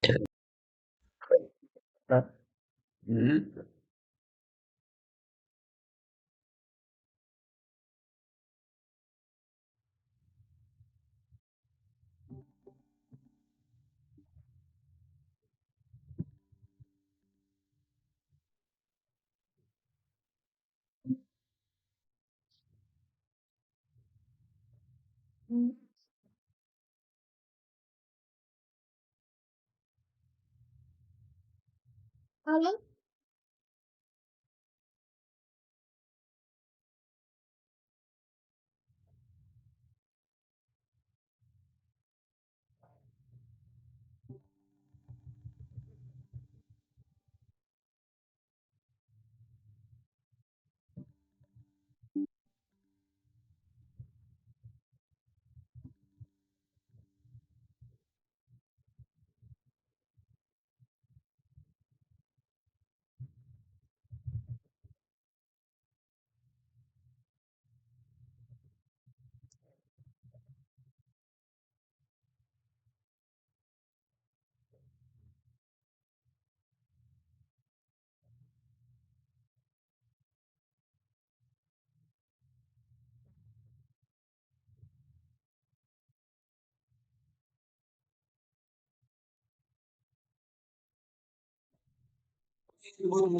Tá. Hum. Alô?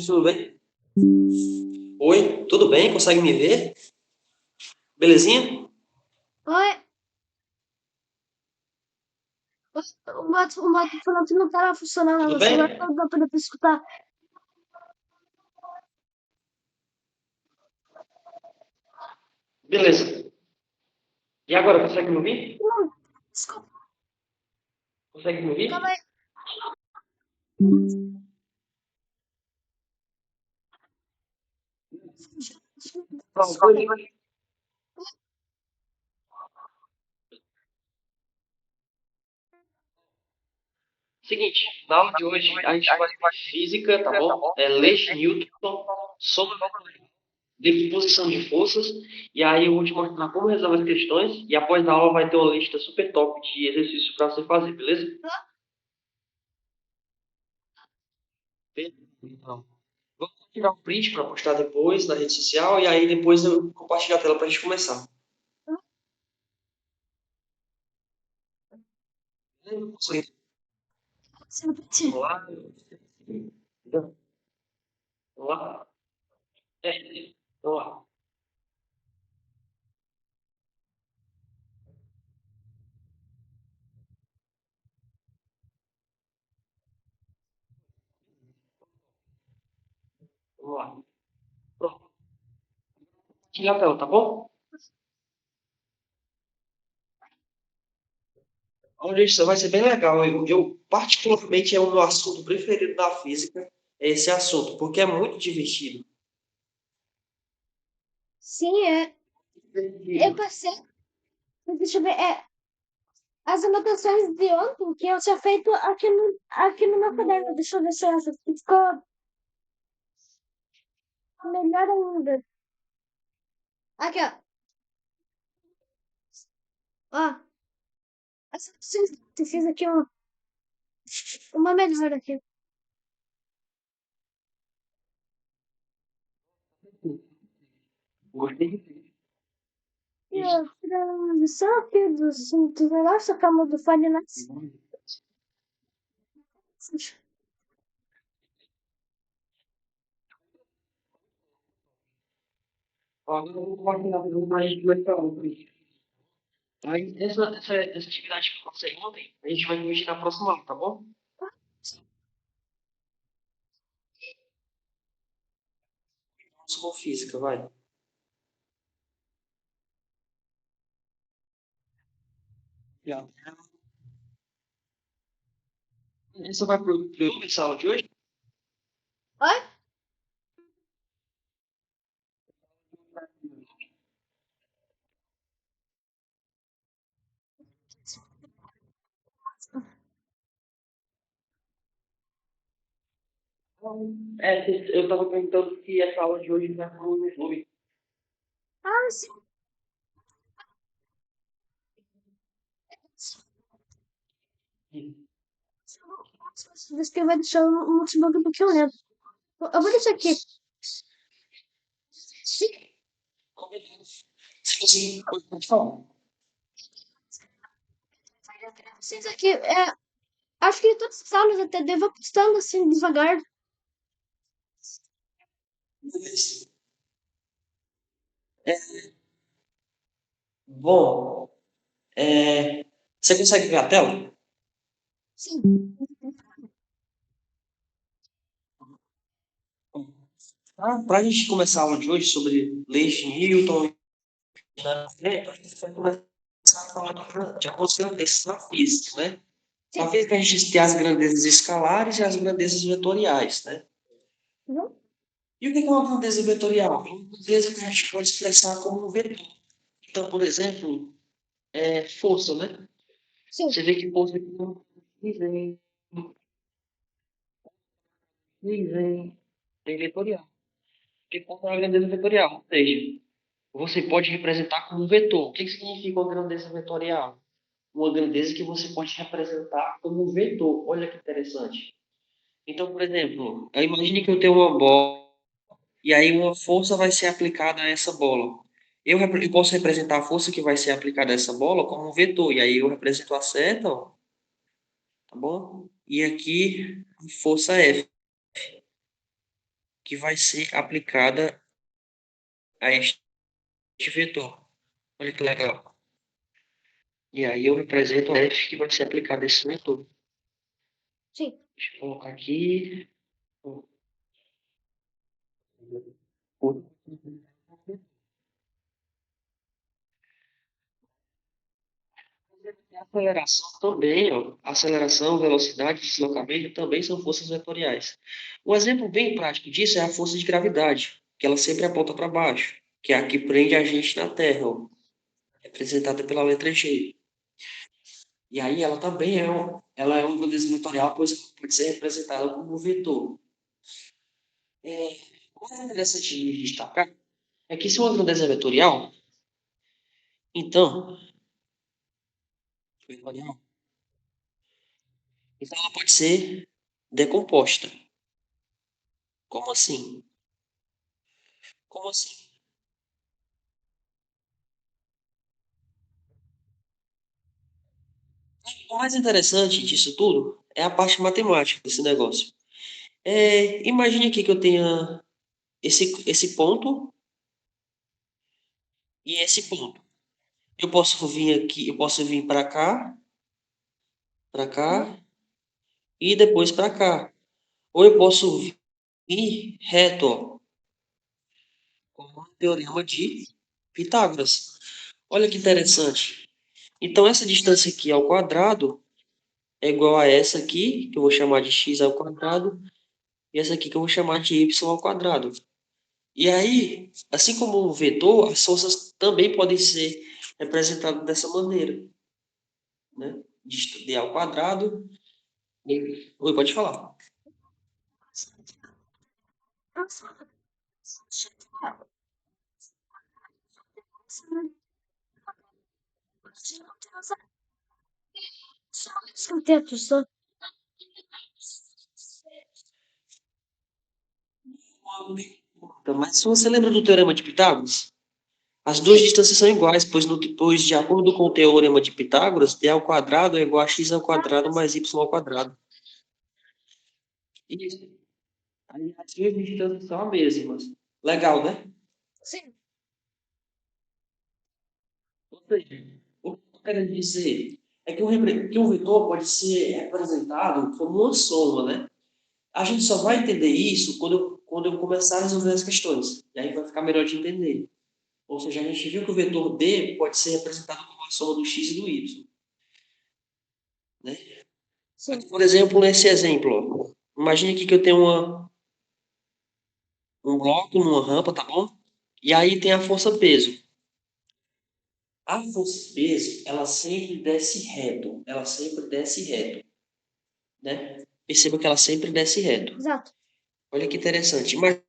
Tudo bem? Oi, tudo bem? Consegue me ver? Belezinha? Oi? O bate falando que não estava funcionando Tudo no celular, bem? não dá para escutar. Beleza. E agora, consegue me ouvir? Não, desculpa, Consegue me calma ouvir? aí. Pronto, beleza. Seguinte, na aula de hoje a gente vai ver física, tá bom? Leis de Newton, sobre decomposição de forças, e aí eu vou te mostrar como resolver as questões, e após a aula vai ter uma lista super top de exercícios para você fazer, beleza? Então, vou tirar um print para postar depois na rede social, e aí depois eu compartilho a tela para a gente começar. Você Vamos lá? Vamos lá? É, vamos lá. Vamos lá. Pronto. Tira a tela, tá bom? Olha, isso vai ser bem legal. Particularmente, é o meu assunto preferido da física, é esse assunto, porque é muito divertido. Sim, eu passei. Deixa eu ver. As anotações de ontem que eu tinha feito aqui no meu caderno. Deixa eu ver se é essa ficou melhor ainda. Aqui, ó. Ó, as anotações que eu fiz aqui, ó. Uma melhor aqui. Gostei de ver. E a transição aqui do negócio, calma do Fire Nights. Agora eu vou compartilhar para a gente começar a aula. Aí, essa atividade que eu passei ontem, a gente vai dividir na próxima aula, tá bom? Vamos com física, vai. Já. Essa vai pro YouTube, essa aula de hoje? Oi? Eu estava perguntando se essa aula de hoje vai pro YouTube. Ah, sim. Diz que vai deixar o notebook porque eu lembro. Eu vou deixar aqui. Sim, Sim, pode falar. vocês aqui. Acho que todas as aulas até devo postando assim devagar. Beleza. Bom, você consegue ver a tela? Sim. Para a gente começar a aula de hoje sobre leis de Newton, né, a gente vai começar a falar de algumas grandezas na física, né? Na física a gente tem as grandezas escalares e as grandezas vetoriais, né? Uhum. E o que é uma grandeza vetorial? É uma grandeza que a gente pode expressar como um vetor. Então, por exemplo, força, né? Sim. Você vê que força aqui não tem vetorial. Porque força é uma grandeza vetorial. Ou seja, você pode representar como um vetor. O que significa uma grandeza vetorial? Uma grandeza que você pode representar como um vetor. Olha que interessante. Então, por exemplo, imagine que eu tenho uma bola e aí uma força vai ser aplicada a essa bola. Eu posso representar a força que vai ser aplicada a essa bola como um vetor. E aí eu represento a seta, ó, tá bom? E aqui a força F, que vai ser aplicada a este vetor. Olha que legal. E aí eu represento a F que vai ser aplicada a esse vetor. Sim. Deixa eu colocar aqui. A aceleração também, ó. Aceleração, velocidade, deslocamento também são forças vetoriais. Um exemplo bem prático disso é a força de gravidade, que ela sempre aponta para baixo, que é a que prende a gente na Terra, ó, representada pela letra G. E aí ela também ela é uma grandeza vetorial, pois pode ser representada como um vetor. O mais interessante de destacar é que se uma grandeza é vetorial, então, vetorial, então ela pode ser decomposta. Como assim? Como assim? O mais interessante disso tudo é a parte matemática desse negócio. Imagine aqui que eu tenha esse ponto e esse ponto. Eu posso vir aqui, eu posso vir para cá e depois para cá. Ou eu posso vir reto, ó, como o teorema de Pitágoras. Olha que interessante. Então, essa distância aqui ao quadrado é igual a essa aqui, que eu vou chamar de x ao quadrado, e essa aqui que eu vou chamar de y ao quadrado. E aí, assim como o vetor, as forças também podem ser representadas dessa maneira, né? De ao quadrado. Oi, pode falar. Teto só. Então, mas se você lembra do teorema de Pitágoras, as duas distâncias são iguais, pois de acordo com o teorema de Pitágoras, d ao quadrado é igual a x ao quadrado mais y ao quadrado. Isso. Aí as duas distâncias são as mesmas. Legal, né? Sim. Ou seja, o que eu quero dizer é que um vetor pode ser representado como uma soma, né? A gente só vai entender isso quando eu começar a resolver as questões. E aí vai ficar melhor de entender. Ou seja, a gente viu que o vetor D pode ser representado como a soma do x e do y, né? Sim. Por exemplo, nesse exemplo, ó, imagine aqui que eu tenho um bloco numa rampa, tá bom? E aí tem a força peso. A força peso, ela sempre desce reto. Ela sempre desce reto, né? Perceba que ela sempre desce reto. Exato. Olha que interessante. Imagina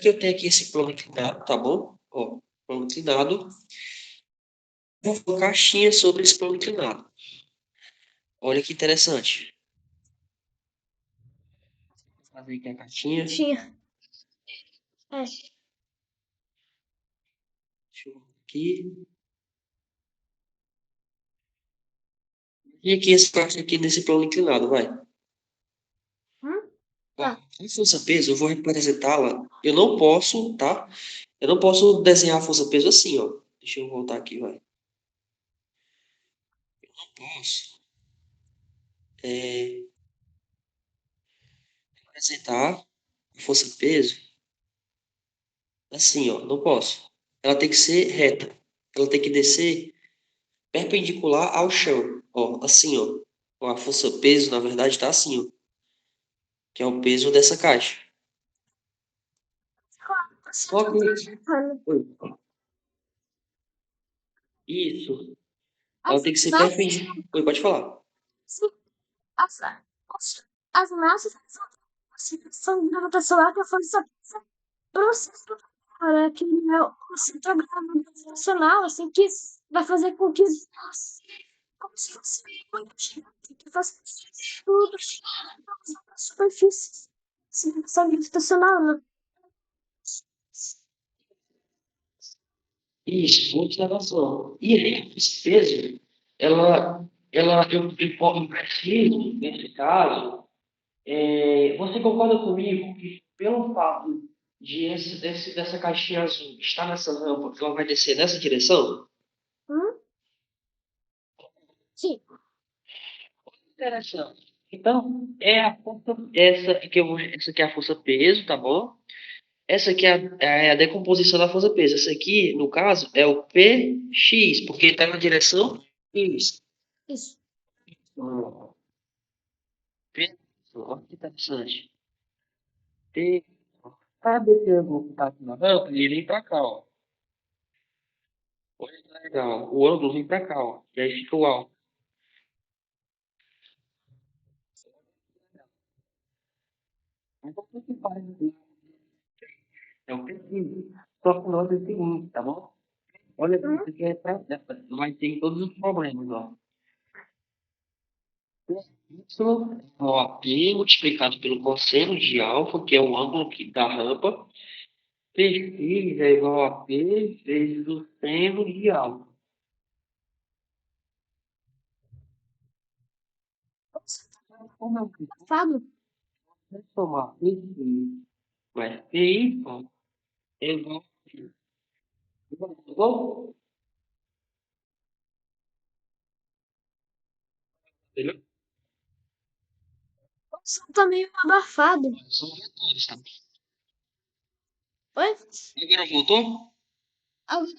que eu tenho aqui esse plano inclinado, tá bom? Ó, plano inclinado. Vou colocar caixinha sobre esse plano inclinado. Olha que interessante. Fazer aqui a caixinha. Tinha. É. Deixa eu ver aqui. E aqui esse parte aqui nesse plano inclinado, vai. Hum? Ó, Tá. a força-peso, eu vou representá-la. Eu não posso, tá? Eu não posso desenhar a força-peso assim, ó. Deixa eu voltar aqui, vai. Não posso representar a força-peso assim, ó. Não posso. Ela tem que ser reta. Ela tem que descer perpendicular ao chão. Ó, assim, ó. Ó, a força-peso, na verdade, tá assim, ó. Que é o peso dessa caixa. Só que... Oi. Isso. Ela As tem que ser massas, perpendicular. Oi, pode falar. as, as massas são gravitacional que a força processo para que o centro gravitacional, assim, que vai fazer com que como se fosse muito gigante, que faz tudo na superfície. São gravitacional, né? Isso, observação. E aí, esse peso, eu preciso, nesse caso, você concorda comigo que pelo fato de dessa caixinha azul estar nessa rampa, que ela vai descer nessa direção? Hum? Sim. Interessante. Então, é a força, essa aqui é a força peso, tá bom? Essa aqui é a decomposição da força peso. Essa aqui, no caso, é o PX, porque está na direção X. Isso. P, olha que interessante. T, sabe esse ângulo que está aqui na rampa? Ele vem para cá, ó. Olha que legal. O ângulo vem para cá, ó. E aí fica o alto. Então, o que faz aqui? É o PX. Só que o nosso é o seguinte, tá bom? Olha, Hum? isso aqui vai ter todos os problemas, ó. Y, OAP multiplicado pelo cosseno de alfa, que é o ângulo da rampa, PX é igual a P vezes o seno de alfa. Como eu fiz? Fábio, Se somar PX mais PY é igual a P. Entendeu? o som tá meio abafado. São vetores, tá? Oi? Agora voltou? Agora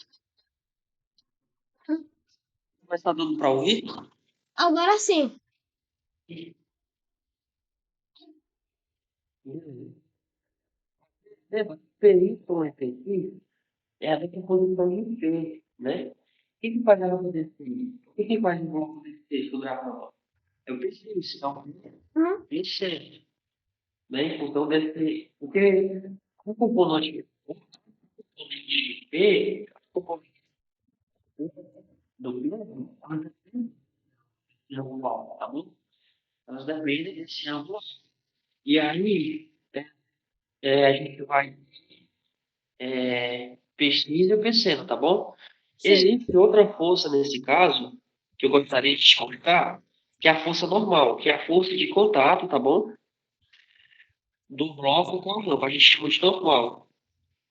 Mas tá dando para ouvir? agora sim. Perceba, PY e PX é a decomposição em P, né? O que faz ela poder ser? O que faz o bloco poder ser sobre a rampa? É o PX, então, Hum? P7, né? Então, deve ser... Porque o componente de P, o componente do P, elas dependem desse ângulo, tá bom? Elas dependem desse ângulo. E aí, a gente vai PX e o PCeno, tá bom? Sim. Existe outra força nesse caso, que eu gostaria de te explicar, que é a força normal, que é a força de contato, tá bom? Do bloco com a rampa. A gente chama de normal.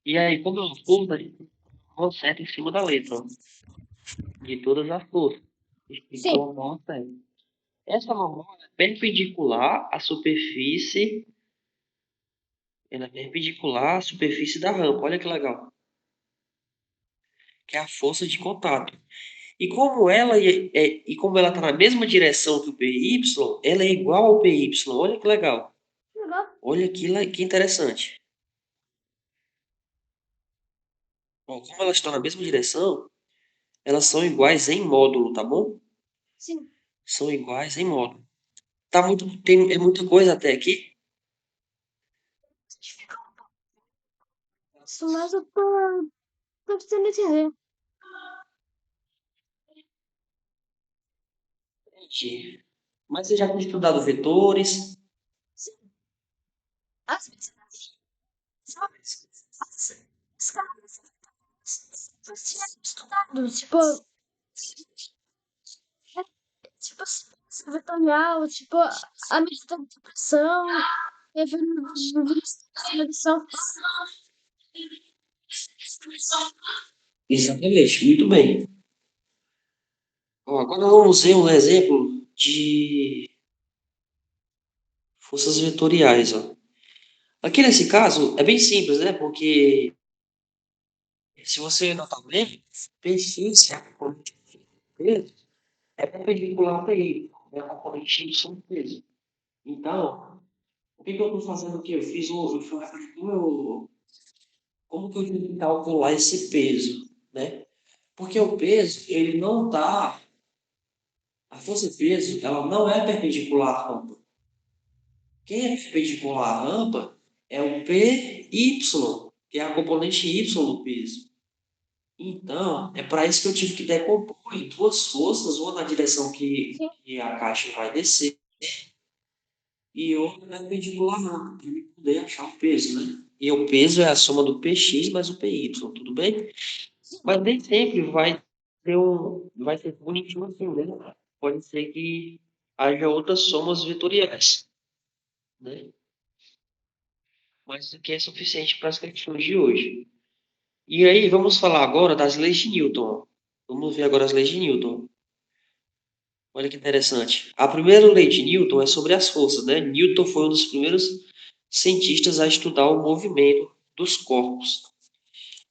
E aí, como é uma força, a gente conserta em cima da letra, ó, de todas as forças. Sim. Explicou normal certo. Essa normal é perpendicular à superfície, ela é perpendicular à superfície da rampa. Olha que legal. Que é a força de contato. E como ela está na mesma direção que o PY, ela é igual ao PY. Olha que legal. Legal. Olha que interessante. Ó, como elas estão na mesma direção, elas são iguais em módulo, tá bom? Sim. São iguais em módulo. É muita coisa até aqui. Isso, mas eu tô precisando entender. Gente, mas você já tem estudado vetores? Sim. Às vezes, sabe, os caras tinham estudado, tipo, vetorial, tipo, a medida de pressão, medição. Exatamente, muito bem. Ó, agora vamos ver um exemplo de forças vetoriais, ó. Aqui nesse caso é bem simples, né? Porque se você notar bem, PX é perpendicular a PY, é a componente Y do peso. Então, o que eu estou fazendo aqui? Eu fui como que eu tenho que calcular esse peso, né? Porque o peso, ele não está. A força-peso, ela não é perpendicular à rampa. Quem é perpendicular à rampa é o PY, que é a componente Y do peso. Então, é para isso que eu tive que decompor em duas forças, uma na direção que a caixa vai descer e outra perpendicular à rampa, para eu poder achar o peso, né? E o peso é a soma do PX mais o PY, tudo bem? Mas nem sempre vai ser bonitinho assim, né? Pode ser que haja outras somas vetoriais, né? Mas isso aqui é suficiente para as questões de hoje. E aí, vamos falar agora das leis de Newton. Vamos ver agora as leis de Newton. Olha que interessante. A primeira lei de Newton é sobre as forças, né? Newton foi um dos primeiros cientistas a estudar o movimento dos corpos.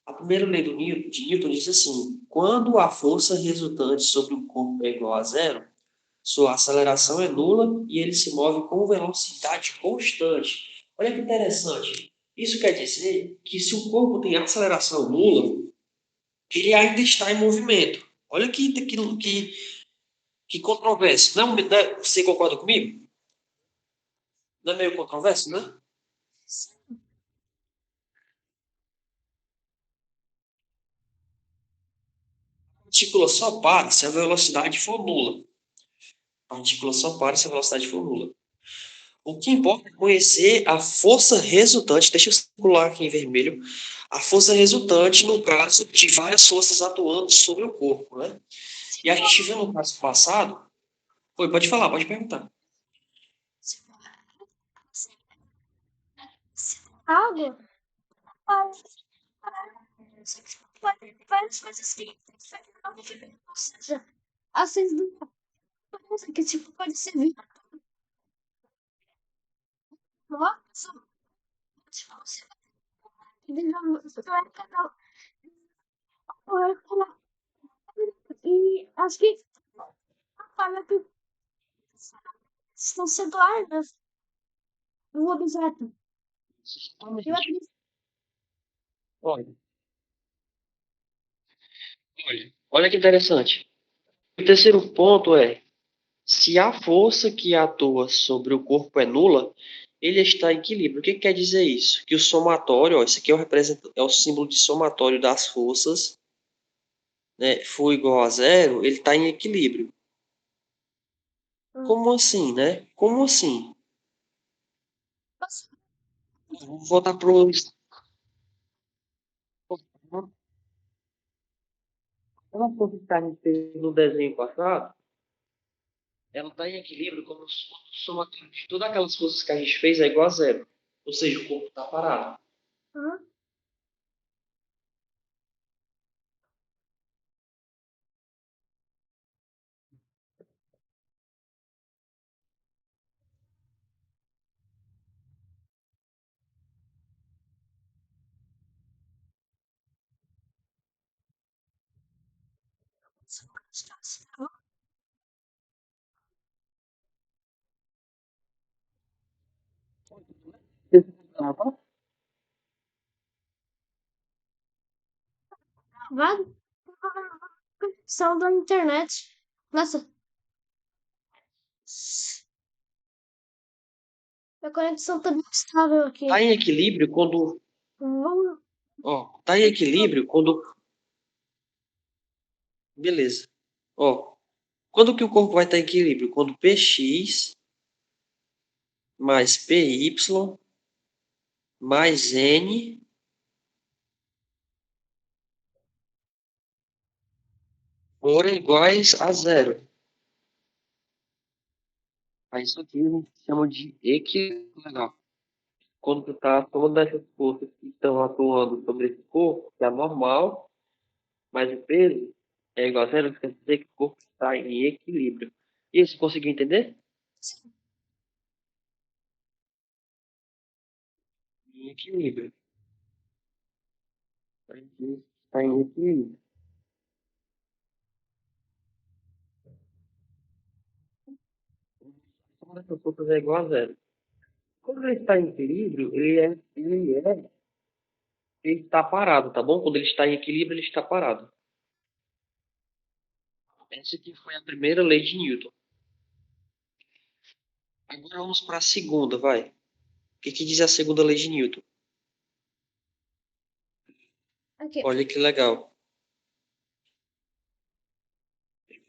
A primeira lei de Newton diz assim: quando a força resultante sobre o corpo é igual a zero, sua aceleração é nula e ele se move com velocidade constante. Olha que interessante. Isso quer dizer que se o corpo tem aceleração nula, ele ainda está em movimento. Olha que controverso. Você concorda comigo? Não é meio controverso, né? A partícula só para se a velocidade for nula. A partícula só para se a velocidade for nula. O que importa é conhecer a força resultante, deixa eu circular aqui em vermelho, a força resultante no caso de várias forças atuando sobre o corpo, né? E a gente viu no caso passado, pode falar, pode perguntar. Algo, várias coisas que ou seja, ações do que tipo pode servir nossa, tipo, você vai canal e acho que fala que estão sendo armas do objeto. Eu acredito Olha, olha que interessante. O terceiro ponto é, se a força que atua sobre o corpo é nula, ele está em equilíbrio. O que quer dizer isso? Que o somatório, ó, isso aqui é o símbolo de somatório das forças, né, for igual a zero, ele está em equilíbrio. Como assim, né? Como assim? Vou voltar para o. Aquela força que a gente fez no desenho passado, ela está em equilíbrio como se o somatório de todas aquelas forças que a gente fez é igual a zero. Ou seja, o corpo está parado. gravado são da internet. Nossa, a conexão tá bem estável aqui. Está em equilíbrio quando. Vamos. Ó, está em equilíbrio quando. Beleza. Ó, quando que o corpo vai estar em equilíbrio? Quando Px mais Py mais N forem iguais a zero. Aí isso aqui a gente chama de equilíbrio. Legal. Quando tu tá tomando essas forças que estão atuando sobre esse corpo, que é normal, mas o peso é igual a zero, isso quer dizer que o corpo está em equilíbrio. Isso, conseguiu entender? Sim. Em equilíbrio. Aqui está em equilíbrio. Uma dessas forças é igual a zero. Quando ele está em equilíbrio, ele está parado, tá bom? Quando ele está em equilíbrio, ele está parado. Essa aqui foi a primeira lei de Newton. Agora vamos para a segunda, vai. O que diz a segunda lei de Newton? Aqui. Olha que legal.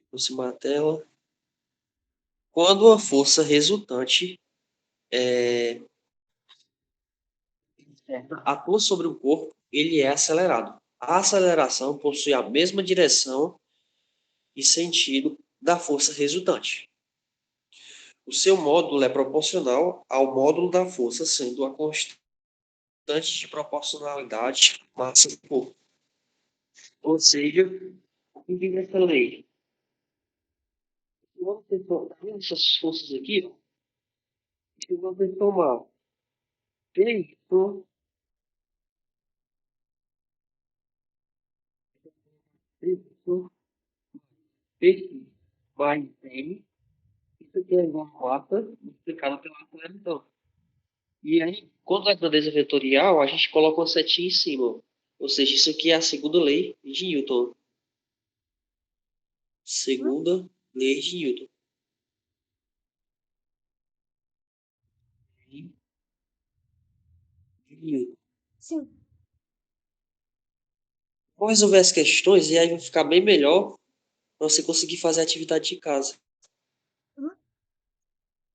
Aproximar a tela. Quando a força resultante atua sobre o corpo, ele é acelerado. A aceleração possui a mesma direção e sentido da força resultante. O seu módulo é proporcional ao módulo da força, sendo a constante de proporcionalidade massa do corpo. Ou seja, o que diz essa lei? Se você tomar essas forças aqui, se você tomar peso, peso, peso mais M, isso aqui é igual a massa multiplicado pela aceleração. E aí, quando a grandeza vetorial, a gente coloca uma setinha em cima. Ou seja, isso aqui é a segunda lei de Newton. Segunda lei de Newton. De Newton. Sim. Vou resolver as questões e aí vai ficar bem melhor para você conseguir fazer a atividade de casa. Uhum.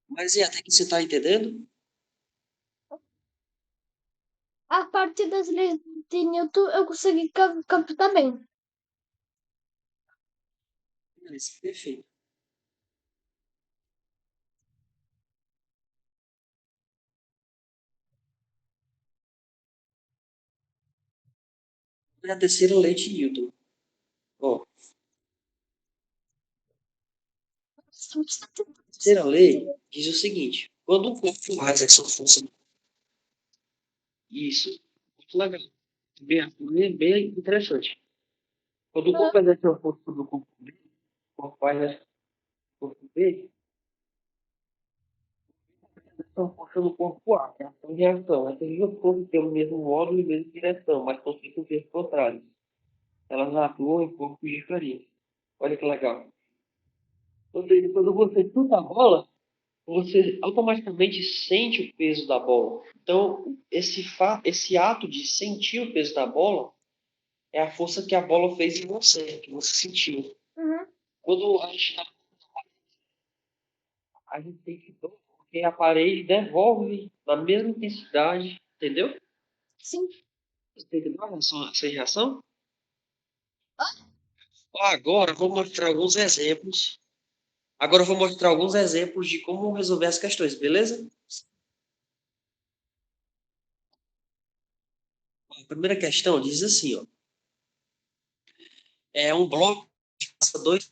Mas e até que você está entendendo? A parte das leis de Newton eu consegui captar bem. Beleza, perfeito. É a terceira lei de Newton. Ó, a terceira lei diz o seguinte: quando um corpo faz sua força. Isso, muito legal. Bem interessante. Quando o corpo exerce uma força sobre o corpo B, o corpo faz essa força B, estão força no corpo A, é ação e reação. Essas duas forças têm o mesmo módulo e a mesma direção, mas possuem sentidos contrários. Elas atuam em corpos diferentes. Olha que legal. Ou seja, quando você chuta a bola, você automaticamente sente o peso da bola. Então, esse ato de sentir o peso da bola é a força que a bola fez em você, que você sentiu. Uhum. Quando a gente tem que dor, porque a parede devolve na mesma intensidade, entendeu? Sim. Você entendeu essa reação? Agora eu vou mostrar alguns exemplos. Agora eu vou mostrar alguns exemplos de como resolver as questões, beleza? A primeira questão diz assim, ó. É um bloco de massa 2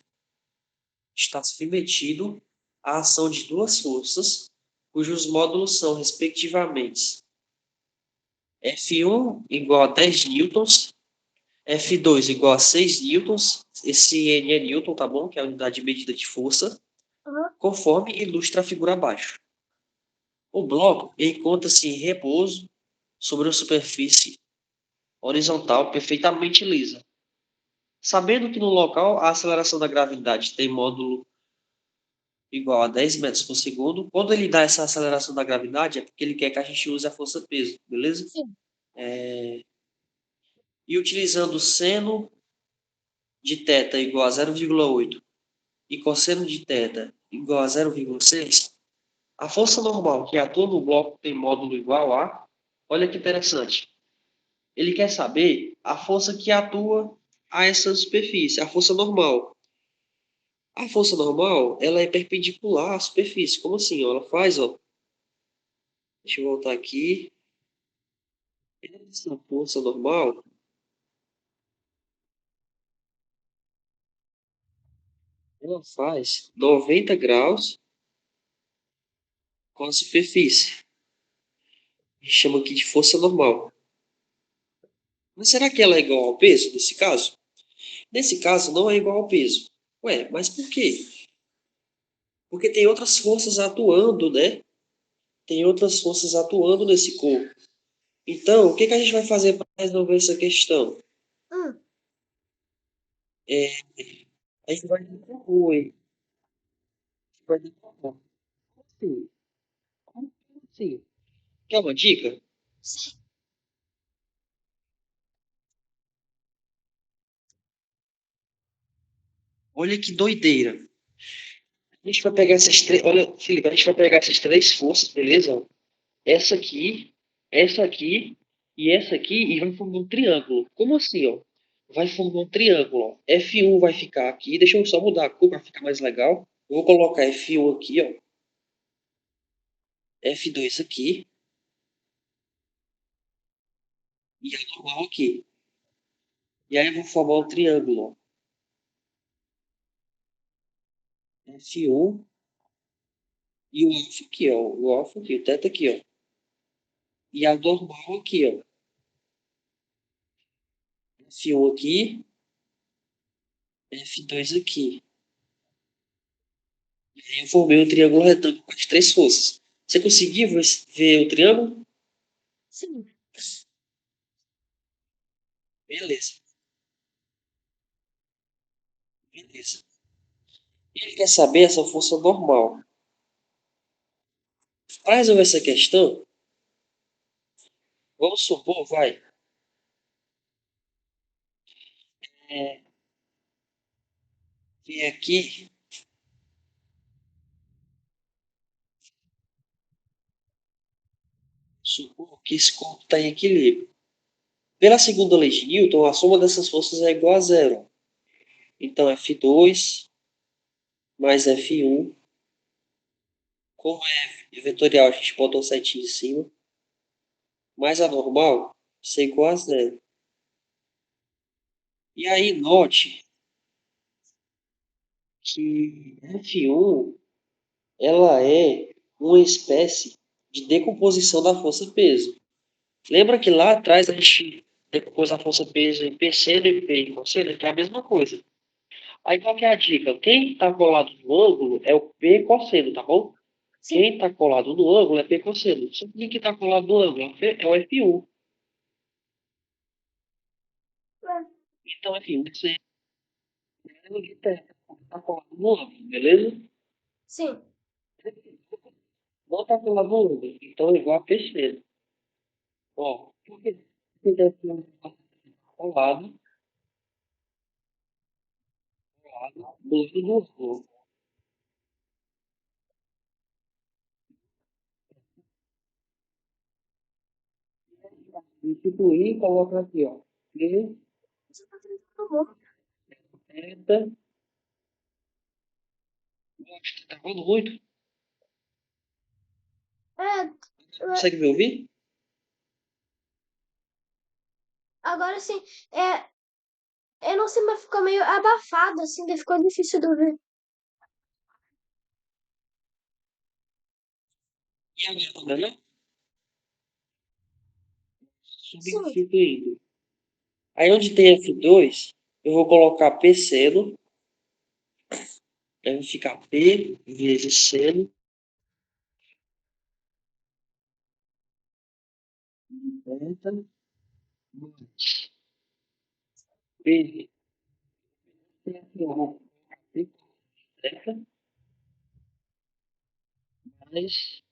está submetido à ação de duas forças, cujos módulos são, respectivamente, F1 igual a 10 newtons, F2 igual a 6 newtons, esse N é newton, tá bom? Que é a unidade de medida de força, Uhum. conforme ilustra a figura abaixo. O bloco encontra-se em repouso sobre uma superfície horizontal perfeitamente lisa. Sabendo que no local a aceleração da gravidade tem módulo igual a 10 metros por segundo, quando ele dá essa aceleração da gravidade é porque ele quer que a gente use a força-peso, beleza? Sim. E utilizando seno de θ igual a 0,8 e cosseno de θ igual a 0,6, a força normal que atua no bloco tem módulo igual a Olha que interessante. Ele quer saber a força que atua a essa superfície, a força normal. A força normal, ela é perpendicular à superfície. Como assim? Ó? Ela faz, ó. Deixa eu voltar aqui. Essa força normal, ela faz 90 graus com a superfície. A gente chama aqui de força normal. Mas será que ela é igual ao peso nesse caso? Nesse caso, não é igual ao peso. Ué, mas por quê? Porque tem outras forças atuando, né? Tem outras forças atuando nesse corpo. Então, o que que a gente vai fazer para resolver essa questão? Hum, A gente vai decompor, hein? A gente vai decompor. Como assim? Como assim? Quer uma dica? sim. Olha que doideira. A gente vai pegar essas três. Olha, Felipe, a gente vai pegar essas três forças, beleza? Essa aqui, essa aqui essa aqui e vai formar um triângulo. Como assim, ó? Vai formar um triângulo, ó. F1 vai ficar aqui. Deixa eu só mudar a cor para ficar mais legal. Eu vou colocar F1 aqui, ó. F2 aqui e a normal aqui. E aí eu vou formar um triângulo, ó. F1 e o alfa aqui, ó. O alfa aqui, o teta aqui, ó. E a normal aqui, ó. F1 aqui, F2 aqui. E aí eu formei um triângulo retângulo com as três forças. Você conseguiu ver o triângulo? Sim. Beleza, beleza. Ele quer saber essa força normal. Para resolver essa questão, vamos supor, vai, é, que aqui, supor que esse corpo está em equilíbrio. Pela segunda lei de Newton, a soma dessas forças é igual a zero. Então, F2 mais F1, como é vetorial, a gente bota um setinho em cima, mais a normal, isso é igual a zero. E aí, note que F1 ela é uma espécie de decomposição da força-peso. Lembra que lá atrás a gente decompôs a força-peso em P seno e P em cosseno, que é a mesma coisa. Aí qual que é a dica? Quem está colado no ângulo é o P cosseno, tá bom? Sim. Quem está colado no ângulo é P cosseno. Só que quem que está colado no ângulo é o F1. Então, F1, você está colado no ângulo, beleza? Sim. Não está colado no ângulo, então é igual a P seno. Ó, por que você deve estar colado, colado do lado do ângulo? Substituir e coloca aqui, ó. P, eta, gosto, tá falando muito. É, Consegue me ouvir? agora sim. Eu não sei, mas ficou meio abafado, assim, daí ficou difícil de ouvir. E agora, tá melhor? Sim. Substituindo. Aí onde tem F2, eu vou colocar P seno. Aí vai ficar P vezes seno. Eta, mais P. Eu vou colocar P eta, mais,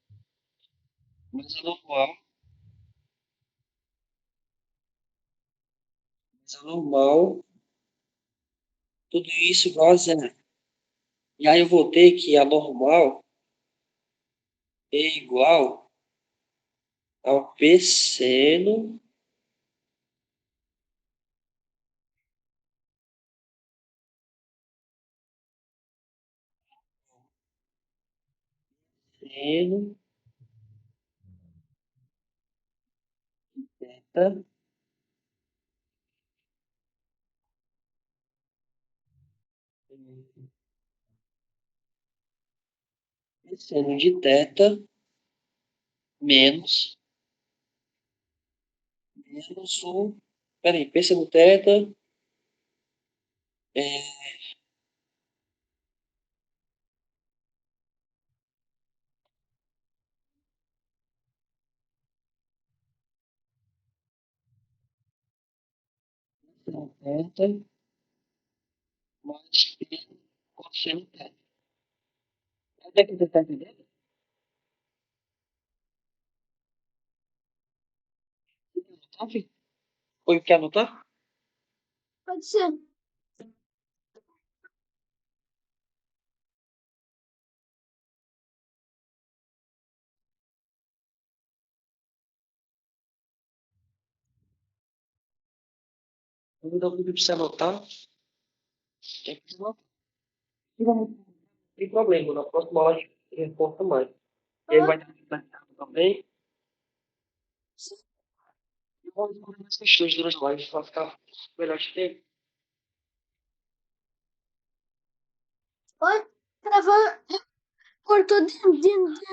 mais a normal. Mais a normal. Tudo isso igual a zero. E aí eu vou ter que a normal é igual ao P seno seno θ P seno de θ menos o... Peraí, P seno θ é seno θ mais P cosseno θ. Até que você está entendendo? Tá, filho? Foi o que anotar? Pode ser. Eu vou dar um vídeo para você anotar. Tem que anotar. Não tem problema, na próxima aula a gente reforça mais. E aí vai dar feedback também. Sim. E vou responder mais questões durante a live para ficar melhor de tempo. Oi, travou. Cortou de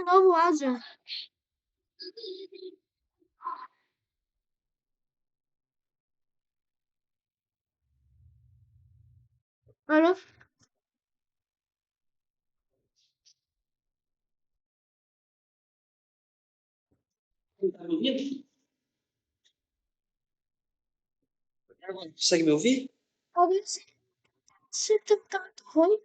novo o áudio. Alô? Tá me ouvindo? Agora, consegue me ouvir? Agora sim. Você tá muito ruim.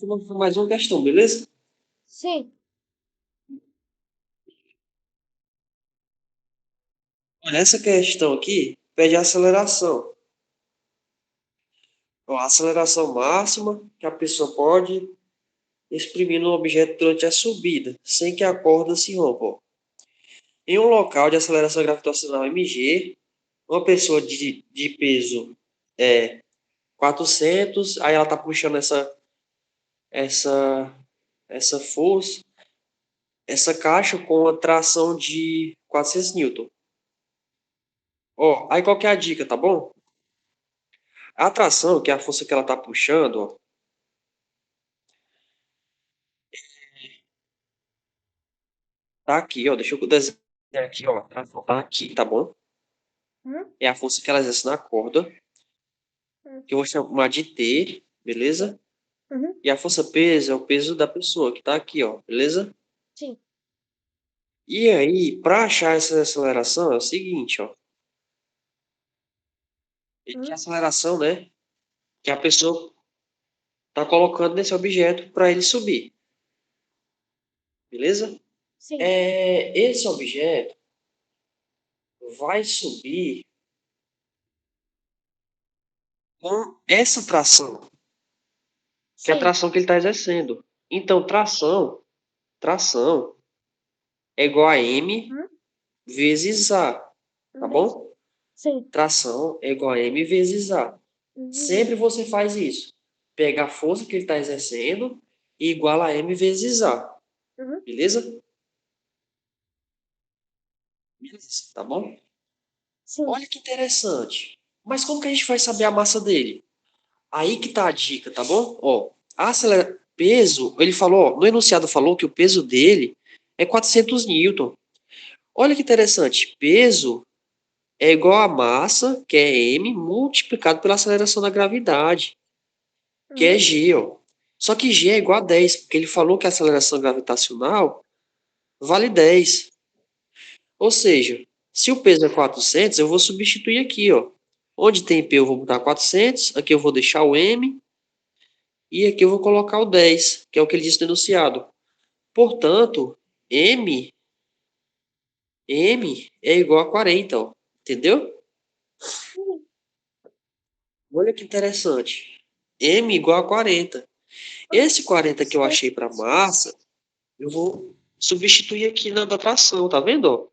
Vamos para mais uma questão, beleza? Sim. Olha, essa questão aqui pede a aceleração. Ó, a aceleração máxima que a pessoa pode exprimir no objeto durante a subida, sem que a corda se rompa. Ó. Em um local de aceleração gravitacional mg, uma pessoa de peso 400, aí ela está puxando essa, essa força, essa caixa com a tração de 400 newton. Ó, aí qual que é a dica, tá bom? A tração, que é a força que ela está puxando, ó, tá aqui, ó. Deixa eu desenhar aqui, ó. Tá aqui, tá bom? É a força que ela exerce na corda, que eu vou chamar de T, beleza? Uhum. E a força peso é o peso da pessoa, que tá aqui, ó, beleza? Sim. E aí, para achar essa aceleração, é o seguinte, ó. Que aceleração, né? Que a pessoa tá colocando nesse objeto para ele subir, beleza? Sim. Esse objeto vai subir com essa tração, que é a Sim. tração que ele está exercendo. Então, tração é igual a M vezes A, tá bom? Sim. Tração é igual a M vezes A. Sempre você faz isso. Pega a força que ele está exercendo e iguala a M vezes A. Uhum. Beleza? Beleza, tá bom? Sim. Olha que interessante. Mas como que a gente vai saber a massa dele? Aí que tá a dica, tá bom? Ó, peso, ele falou, ó, no enunciado falou que o peso dele é 400 newton. Olha que interessante. Peso é igual a massa, que é m, multiplicado pela aceleração da gravidade, que é g, ó. Só que g é igual a 10, porque ele falou que a aceleração gravitacional vale 10. Ou seja, se o peso é 400, eu vou substituir aqui, ó. Onde tem P eu vou botar 400, aqui eu vou deixar o M, e aqui eu vou colocar o 10, que é o que ele disse no enunciado. Portanto, M M é igual a 40, ó. Entendeu? Olha que interessante. M igual a 40. Esse 40 que eu achei para massa, eu vou substituir aqui da tração, tá vendo? Ó?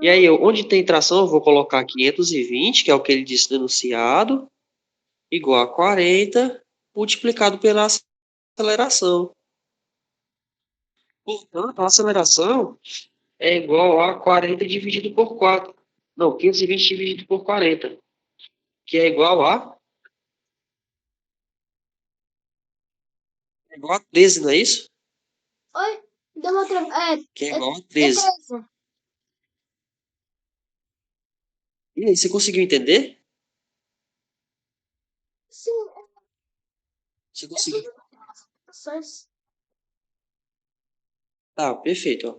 E aí, onde tem tração, eu vou colocar 520, que é o que ele disse no enunciado, igual a 40, multiplicado pela aceleração. Portanto, a aceleração é igual a 40 dividido por 4. Não, 520 dividido por 40, que é igual a 13, não é isso? Oi? Deu uma outra. Que é igual a É 13. 13. E aí, você conseguiu entender? Sim, Você conseguiu? ações. Tá, perfeito. Ó.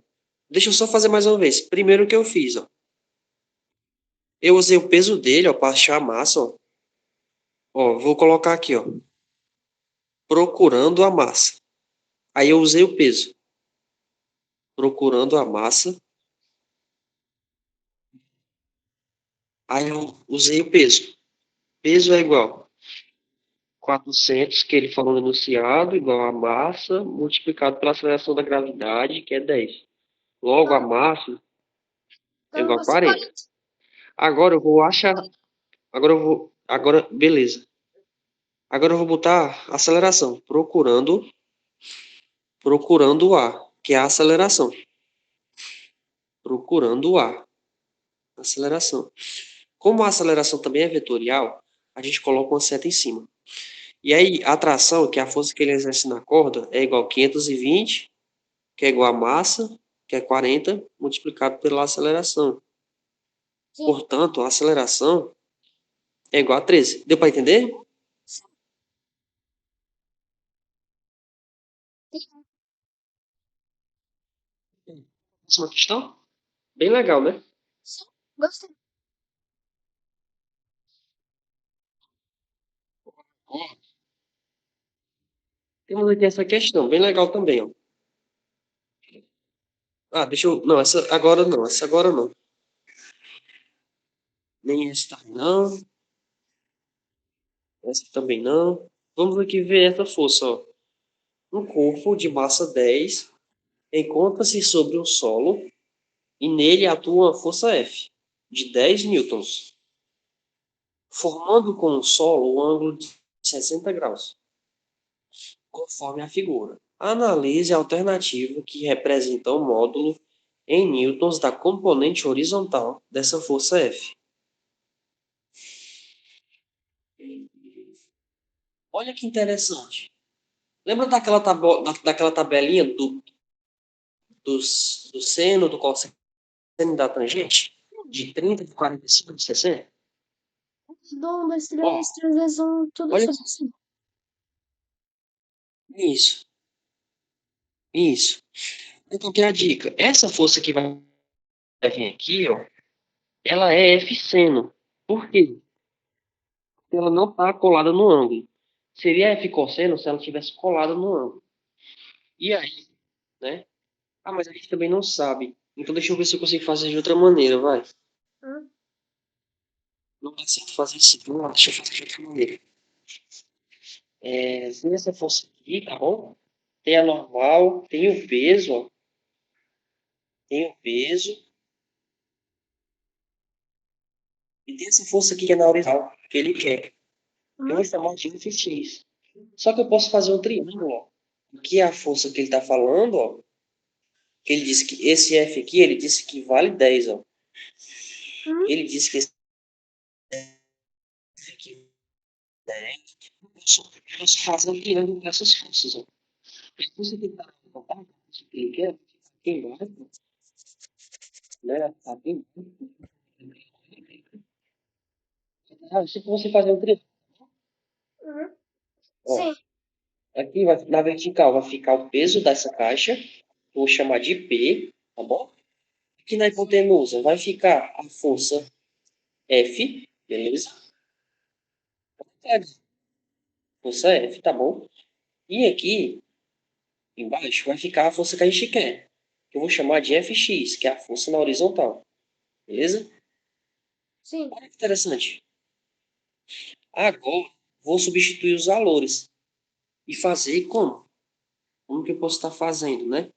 Deixa eu só fazer mais uma vez. Primeiro o que eu fiz, ó. Eu usei o peso dele, ó, para achar a massa, ó. Ó, vou colocar aqui, ó. Procurando a massa. Aí eu usei o peso. Procurando a massa. Aí eu usei o peso. Peso é igual 400, que ele falou no enunciado, igual a massa, multiplicado pela aceleração da gravidade, que é 10. Logo, a massa é Então igual a você 40. 40. Agora eu vou achar. Beleza. Agora eu vou botar aceleração. Procurando o A, que é a aceleração. Procurando o A. Aceleração. Como a aceleração também é vetorial, a gente coloca uma seta em cima. E aí, a tração, que é a força que ele exerce na corda, é igual a 520, que é igual a massa, que é 40, multiplicado pela aceleração. Sim. Portanto, a aceleração é igual a 13. Deu para entender? Próxima questão? Bem legal, né? Sim. Gostei. Temos aqui essa questão, bem legal também, ó. Ah, deixa eu. Não, essa agora não, essa agora não. Nem essa não. Essa também não. Vamos aqui ver essa força, ó. Um corpo de massa 10 encontra-se sobre o solo e nele atua uma força F de 10 newtons, formando com o solo um ângulo de 60 graus, conforme a figura. Analise a alternativa que representa o módulo em newtons da componente horizontal dessa força F. Olha que interessante. Lembra daquela tabelinha do seno, do cosseno e da tangente? De 30, de 45, de 60? 1, 2, Ó, 3, 3 vezes 1, tudo olha sobre assim. isso, isso. Então, que é a dica? Essa força que vai vir aqui, ó, ela é F seno. Por quê? Porque ela não está colada no ângulo. Seria F cosseno se ela tivesse colada no ângulo. E aí, né? Ah, mas a gente também não sabe. Então deixa eu ver se eu consigo fazer de outra maneira, vai. Hum? Não dá certo fazer assim. Vamos lá, deixa eu fazer de outra maneira. Tem essa força aqui, tá bom? Tem a normal, tem o peso, ó. Tem o peso. E tem essa força aqui que é na horizontal, que ele quer. Eu vou chamar de F(x). Só que eu posso fazer um triângulo, ó. Aqui é a força que ele está falando, ó. Que ele disse que esse F aqui, ele disse que vale 10, ó. Ele disse que esse F aqui vale 10. Eu posso fazer um triângulo com essas forças, ó. A força que ele está falando, que ele quer, aqui embaixo, né? Aqui embaixo. Ah, se você fazer um triângulo, ó. Sim. Aqui na vertical vai ficar o peso dessa caixa. Vou chamar de P, tá bom? Aqui na hipotenusa vai ficar a força F, beleza? Força F, tá bom? E aqui embaixo vai ficar a força que a gente quer. Que eu vou chamar de Fx, que é a força na horizontal. beleza? Sim. Olha que interessante. Agora, vou substituir os valores e fazer como? Como que eu posso estar fazendo, né?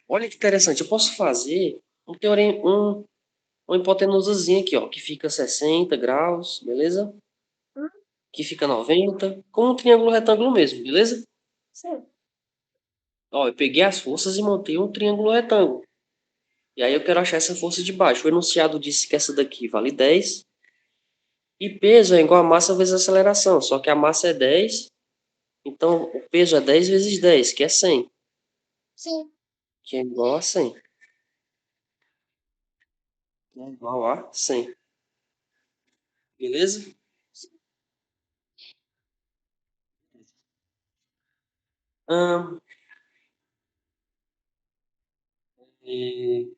Olha que interessante, eu posso fazer uma hipotenusazinha aqui, ó, que fica 60 graus, beleza? Hum? Que fica 90, com um triângulo retângulo mesmo, beleza? Sim. Ó, eu peguei as forças e montei um triângulo retângulo. E aí eu quero achar essa força de baixo. O enunciado disse que essa daqui vale 10. E peso é igual a massa vezes a aceleração. Só que a massa é 10. Então o peso é 10 vezes 10, que é 100. Sim. Que é igual a 100. Que é igual a 100. Beleza? Hum, e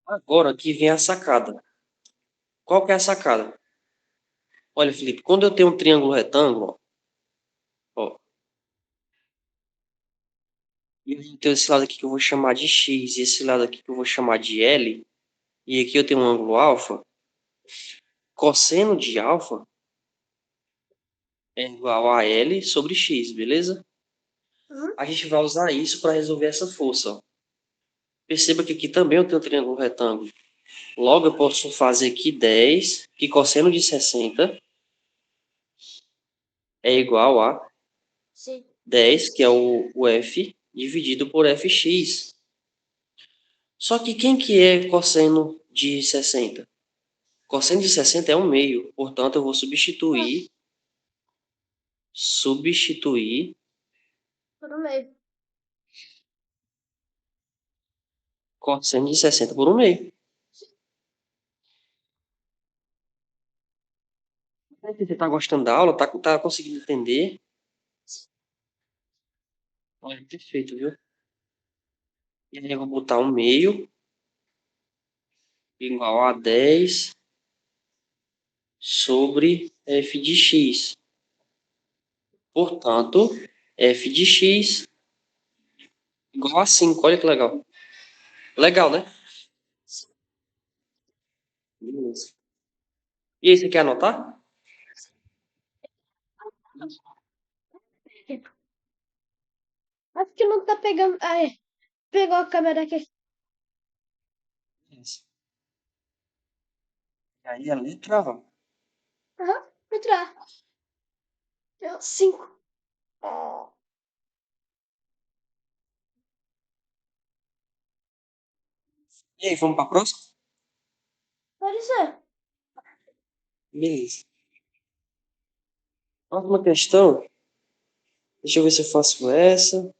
agora aqui vem a sacada. Qual que é a sacada? Olha, Felipe, quando eu tenho um triângulo retângulo, ó, e eu tenho esse lado aqui que eu vou chamar de X, e esse lado aqui que eu vou chamar de L, e aqui eu tenho um ângulo alfa, cosseno de alfa é igual a L sobre X, beleza? Hum? A gente vai usar isso para resolver essa força, ó. Perceba que aqui também eu tenho um triângulo retângulo. Logo, eu posso fazer aqui 10, que cosseno de 60 é igual a Sim. 10, que é o F, dividido por Fx. Só que quem que é cosseno de 60? Cosseno de 60 é 1/2, portanto, eu vou substituir Tudo meio. cosseno de 60 por 1/2. Você está gostando da aula? Tá conseguindo entender? Olha, perfeito, viu? E aí eu vou botar 1/2 igual a 10 sobre f de x. Portanto, f de x igual a 5. Olha que legal. Legal, né? Beleza. E aí, você quer anotar? Acho que não tá pegando. Ah, é. Pegou a câmera aqui. Isso. E aí a letra A. Aham. Entrar. 5. E aí, vamos para a próxima? Pode ser. Beleza. Próxima questão. Deixa eu ver se eu faço essa.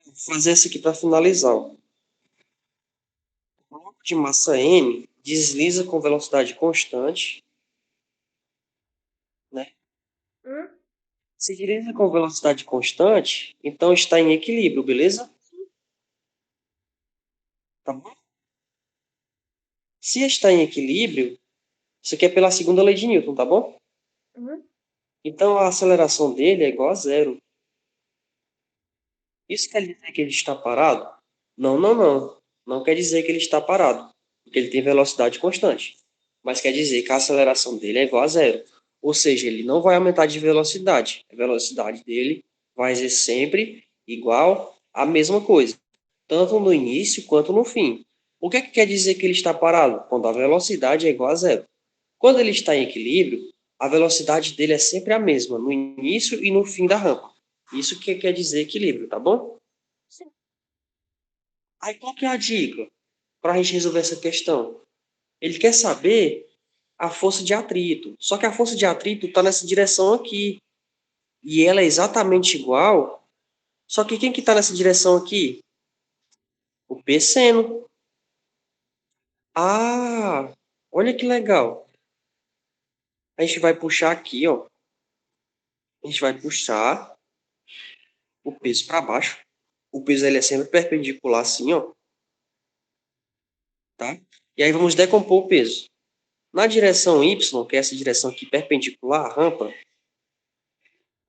Vou fazer essa aqui para finalizar, ó. O bloco de massa M desliza com velocidade constante, né? Hum? Se desliza com velocidade constante, então está em equilíbrio, beleza? Tá bom? Se está em equilíbrio, isso aqui é pela segunda lei de Newton, tá bom? Hum? Então a aceleração dele é igual a zero. Isso quer dizer que ele está parado? Não, não, não. Não quer dizer que ele está parado, porque ele tem velocidade constante. Mas quer dizer que a aceleração dele é igual a zero. Ou seja, ele não vai aumentar de velocidade. A velocidade dele vai ser sempre igual à mesma coisa, tanto no início quanto no fim. O que é que quer dizer que ele está parado? Quando a velocidade é igual a zero. Quando ele está em equilíbrio, a velocidade dele é sempre a mesma, no início e no fim da rampa. Isso que quer dizer equilíbrio, tá bom? Sim. Aí qual que é a dica para a gente resolver essa questão? Ele quer saber a força de atrito. Só que a força de atrito está nessa direção aqui. E ela é exatamente igual. Só que quem que está nessa direção aqui? O P seno. Ah, olha que legal. A gente vai puxar aqui, ó. A gente vai puxar. o peso para baixo. O peso ele é sempre perpendicular assim, ó. Tá? E aí vamos decompor o peso. Na direção Y, que é essa direção aqui perpendicular à rampa,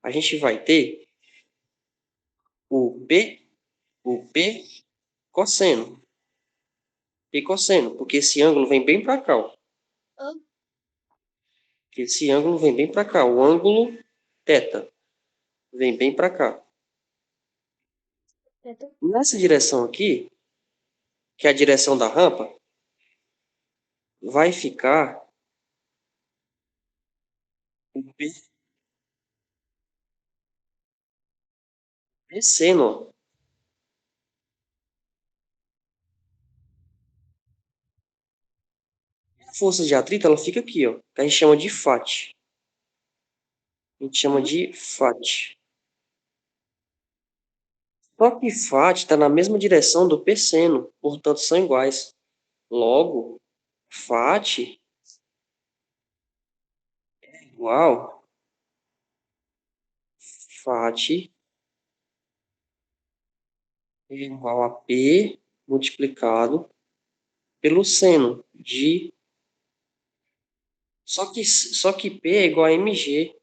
a gente vai ter o P cosseno. P cosseno, porque esse ângulo vem bem para cá, ó. Ah, Esse ângulo vem bem para cá. O ângulo θ vem bem para cá. teta. Nessa direção aqui, que é a direção da rampa, vai ficar o P seno, ó. A força de atrito, ela fica aqui, ó. Que a gente chama de FAT. A gente chama de FAT. Só que FAT está na mesma direção do P seno, portanto são iguais. Logo, FAT é igual FAT é igual a P multiplicado pelo seno de... Só que P é igual a mg.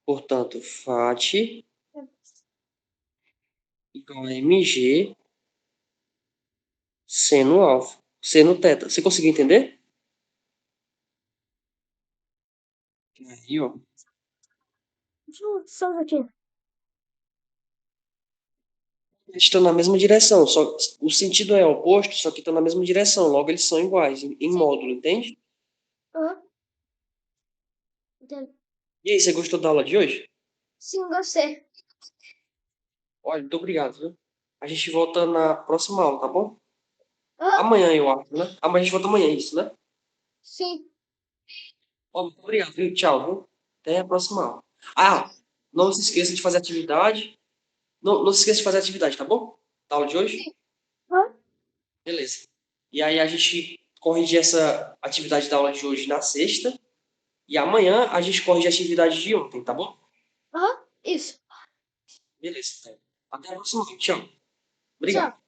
Portanto, FAT igual a mg seno alfa, seno θ. Você conseguiu entender? Aí, ó. Deixa eu só ver aqui. Eles estão na mesma direção, só o sentido é oposto, só que estão na mesma direção, logo eles são iguais, em módulo, entende? Ah, entendo. E aí, você gostou da aula de hoje? Sim, gostei. Olha, muito obrigado, viu? A gente volta na próxima aula, tá bom? Ah, Amanhã, eu acho, né? Amanhã a gente volta amanhã, isso, né? sim. Ó, muito obrigado, viu? Tchau, viu? Até a próxima aula. Ah, não se esqueça de fazer atividade. Não se esqueça de fazer atividade, tá bom? Da aula de hoje? Ah, Beleza. E aí a gente corrige essa atividade da aula de hoje na sexta. E amanhã a gente corrige a atividade de ontem, tá bom? ah, isso. Beleza. Então. Até a próxima. Tchau. Tchau. Obrigado.